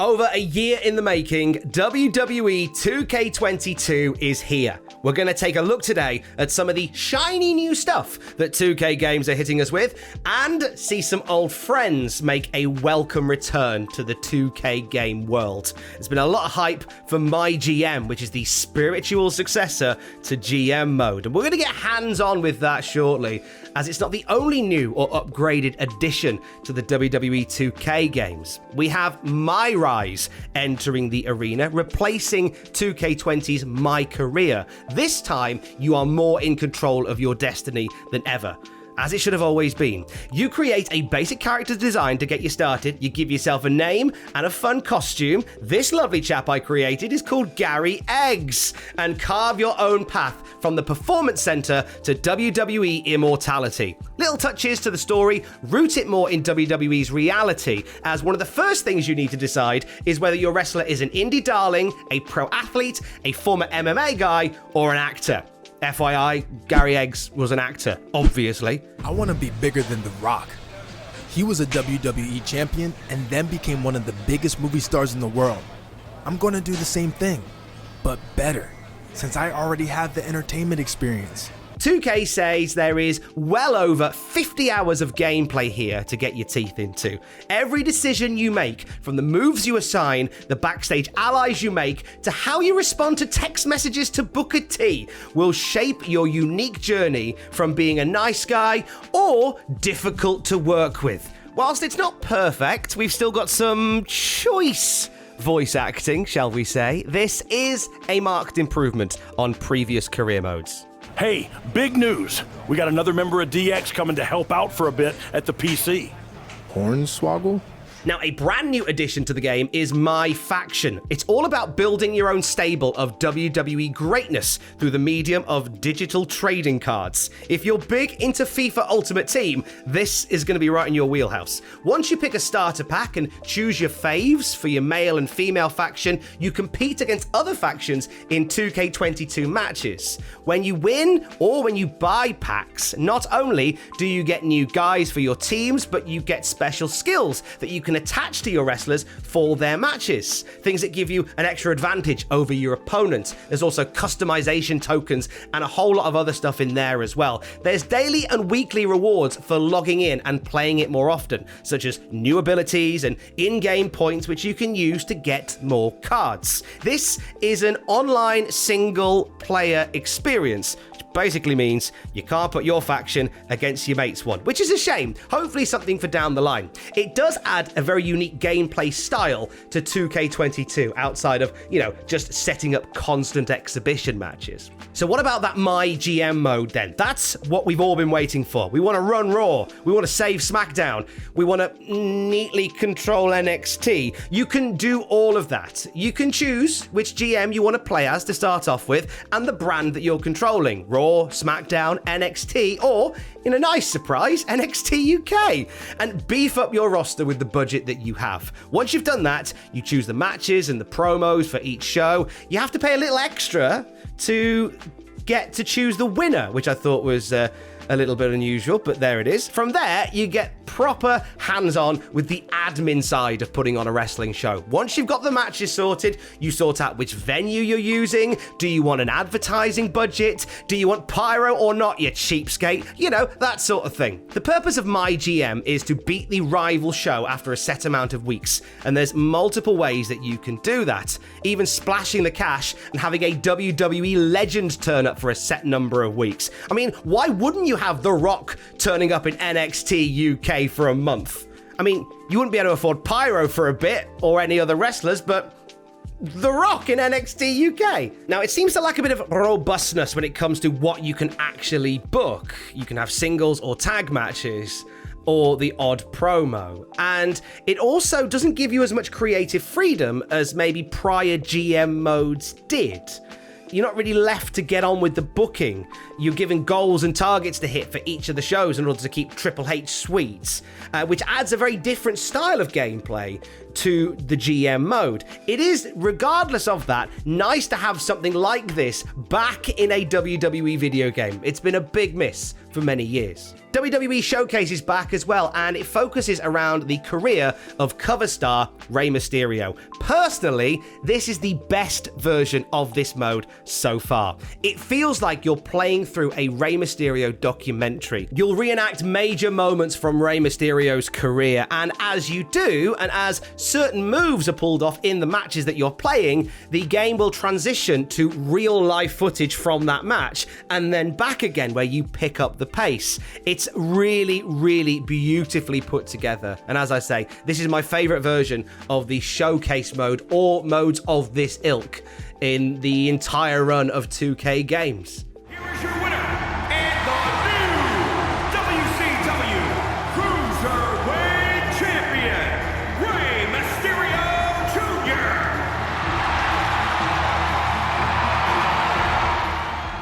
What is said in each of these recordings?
Over a year in the making, WWE 2K22 is here. We're going to take a look today at some of the shiny new stuff that 2K games are hitting us with, and see some old friends make a welcome return to the 2K game world. There's been a lot of hype for MyGM, which is the spiritual successor to GM mode, and we're going to get hands-on with that shortly, as it's not the only new or upgraded addition to the WWE 2K games. We have MyRise entering the arena, replacing 2K20's MyCareer. This time, you are more in control of your destiny than ever, as it should have always been. You create a basic character design to get you started. You give yourself a name and a fun costume. This lovely chap I created is called Gary Eggs, and carve your own path from the Performance Center to WWE Immortality. Little touches to the story, root it more in WWE's reality, as one of the first things you need to decide is whether your wrestler is an indie darling, a pro athlete, a former MMA guy, or an actor. FYI, Gary Eggs was an actor, obviously. I want to be bigger than The Rock. He was a WWE champion and then became one of the biggest movie stars in the world. I'm going to do the same thing, but better, since I already have the entertainment experience. 2K says there is well over 50 hours of gameplay here to get your teeth into. Every decision you make, from the moves you assign, the backstage allies you make, to how you respond to text messages to Booker T, will shape your unique journey from being a nice guy or difficult to work with. Whilst it's not perfect, we've still got some choice voice acting, shall we say. This is a marked improvement on previous career modes. Hey, big news. We got another member of DX coming to help out for a bit at the PC. Hornswoggle? Now, a brand new addition to the game is MyFaction. It's all about building your own stable of WWE greatness through the medium of digital trading cards. If you're big into FIFA Ultimate Team, this is going to be right in your wheelhouse. Once you pick a starter pack and choose your faves for your male and female faction, you compete against other factions in 2K22 matches. When you win or when you buy packs, not only do you get new guys for your teams, but you get special skills that you can attach to your wrestlers for their matches. Things that give you an extra advantage over your opponent. There's also customization tokens and a whole lot of other stuff in there as well. There's daily and weekly rewards for logging in and playing it more often, such as new abilities and in-game points which you can use to get more cards. This is an online single-player experience, which basically means you can't put your faction against your mate's one, which is a shame. Hopefully something for down the line. It does add a very unique gameplay style to 2K22 outside of, just setting up constant exhibition matches. So what about that MyGM mode then? That's what we've all been waiting for. We want to run Raw. We want to save SmackDown. We want to neatly control NXT. You can do all of that. You can choose which GM you want to play as to start off with and the brand that you're controlling. Raw, SmackDown, NXT, or, in a nice surprise, NXT UK. And beef up your roster with the budget that you have. Once you've done that, you choose the matches and the promos for each show. You have to pay a little extra to get to choose the winner, which I thought was a little bit unusual, but there it is. From there, you get proper hands-on with the admin side of putting on a wrestling show. Once you've got the matches sorted, you sort out which venue you're using. Do you want an advertising budget? Do you want pyro or not, you cheapskate? That sort of thing. The purpose of MyGM is to beat the rival show after a set amount of weeks, and there's multiple ways that you can do that. Even splashing the cash and having a WWE legend turn up for a set number of weeks. I mean, why wouldn't you have The Rock turning up in NXT UK for a month? I mean, you wouldn't be able to afford Pyro for a bit or any other wrestlers, but The Rock in NXT UK. Now, it seems to lack a bit of robustness when it comes to what you can actually book. You can have singles or tag matches, or the odd promo. And it also doesn't give you as much creative freedom as maybe prior GM modes did. You're not really left to get on with the booking. You're given goals and targets to hit for each of the shows in order to keep Triple H sweet, which adds a very different style of gameplay to the GM mode. It is, regardless of that, nice to have something like this back in a WWE video game. It's been a big miss for many years. WWE Showcase is back as well, and it focuses around the career of cover star Rey Mysterio. Personally, this is the best version of this mode so far. It feels like you're playing through a Rey Mysterio documentary. You'll reenact major moments from Rey Mysterio's career, and as you do, and as certain moves are pulled off in the matches that you're playing, the game will transition to real life footage from that match, and then back again where you pick up the pace. It's really, really beautifully put together. And as I say, this is my favorite version of the showcase mode or modes of this ilk in the entire run of 2K games. Here is your winner, and the new WCW Cruiserweight Champion, Rey Mysterio Jr.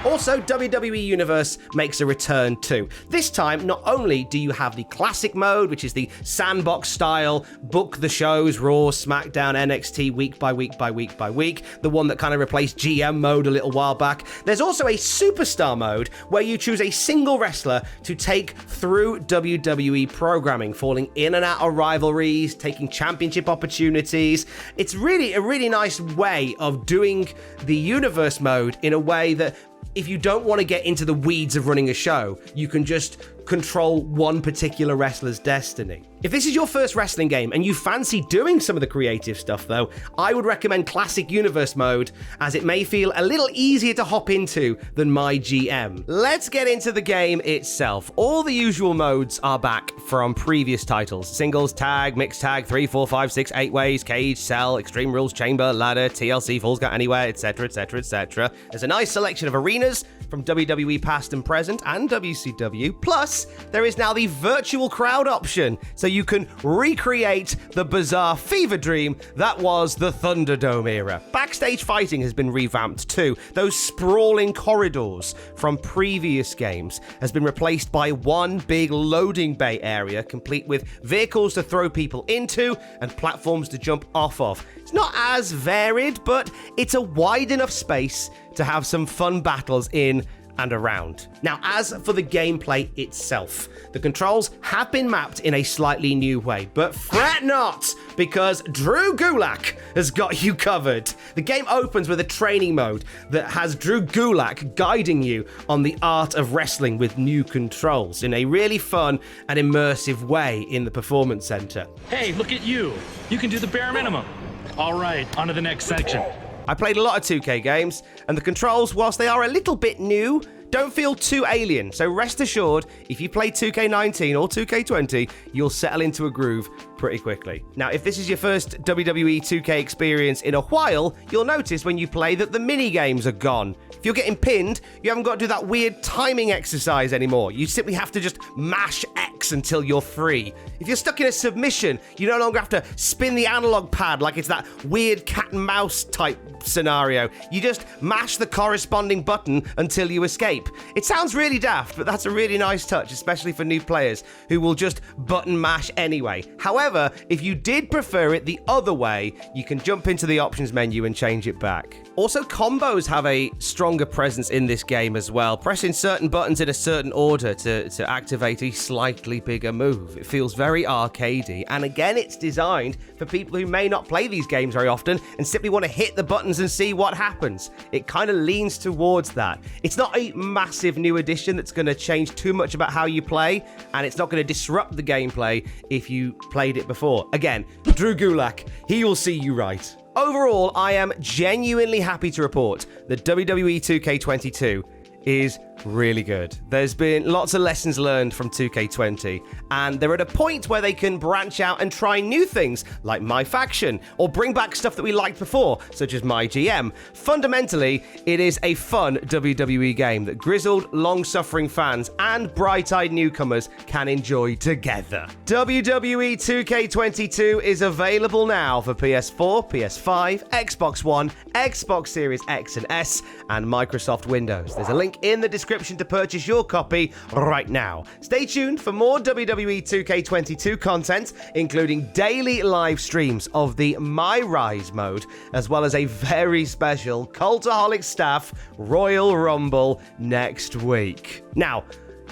Also, WWE Universe makes a return too. This time, not only do you have the classic mode, which is the sandbox style, book the shows, Raw, SmackDown, NXT, week by week by week by week, the one that kind of replaced GM mode a little while back. There's also a superstar mode where you choose a single wrestler to take through WWE programming, falling in and out of rivalries, taking championship opportunities. It's really a really nice way of doing the Universe mode in a way that if you don't want to get into the weeds of running a show, you can just control one particular wrestler's destiny. If this is your first wrestling game and you fancy doing some of the creative stuff though, I would recommend Classic Universe mode, as it may feel a little easier to hop into than MyGM. Let's get into the game itself. All the usual modes are back from previous titles: singles, tag, mixed tag, 3, 4, 5, 6, 8 ways, cage, cell, extreme rules, chamber, ladder, TLC, falls count anywhere, etc, etc, etc. There's a nice selection of arenas from WWE past and present and WCW, plus there is now the virtual crowd option, so you can recreate the bizarre fever dream that was the Thunderdome era. Backstage fighting has been revamped too. Those sprawling corridors from previous games has been replaced by one big loading bay area, complete with vehicles to throw people into and platforms to jump off of. It's not as varied, but it's a wide enough space to have some fun battles in and around. Now, as for the gameplay itself, the controls have been mapped in a slightly new way, but fret not, because Drew Gulak has got you covered. The game opens with a training mode that has Drew Gulak guiding you on the art of wrestling with new controls in a really fun and immersive way in the Performance Center. Hey, look at you. You can do the bare minimum. All right, on to the next section. I played a lot of 2K games, and the controls, whilst they are a little bit new, don't feel too alien, so rest assured, if you play 2K19 or 2K20, you'll settle into a groove pretty quickly. Now, if this is your first WWE 2K experience in a while, you'll notice when you play that the mini-games are gone. If you're getting pinned, you haven't got to do that weird timing exercise anymore. You simply have to just mash X until you're free. If you're stuck in a submission, you no longer have to spin the analog pad like it's that weird cat and mouse type scenario. You just mash the corresponding button until you escape. It sounds really daft, but that's a really nice touch, especially for new players who will just button mash anyway. However, if you did prefer it the other way, you can jump into the options menu and change it back. Also, combos have a stronger presence in this game as well. Pressing certain buttons in a certain order to activate a slightly bigger move. It feels very arcadey, and again, it's designed for people who may not play these games very often and simply want to hit the buttons and see what happens. It kind of leans towards that. It's not a massive new addition that's going to change too much about how you play, and it's not going to disrupt the gameplay if you played it before. Again, Drew Gulak, he will see you right. Overall, I am genuinely happy to report that WWE 2K22 is really good. There's been lots of lessons learned from 2K20, and they're at a point where they can branch out and try new things like MyFaction, or bring back stuff that we liked before, such as MyGM. Fundamentally, it is a fun WWE game that grizzled, long-suffering fans and bright-eyed newcomers can enjoy together. WWE 2K22 is available now for PS4, PS5, Xbox One, Xbox Series X and S, and Microsoft Windows. There's a link in the description description to purchase your copy right now. Stay tuned for more WWE 2K22 content, including daily live streams of the MyRise mode, as well as a very special Cultaholic staff Royal Rumble next week. Now,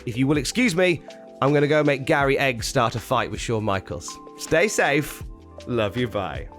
if you will excuse me, I'm going to go make Gary Egg start a fight with Shawn Michaels. Stay safe. Love you, bye.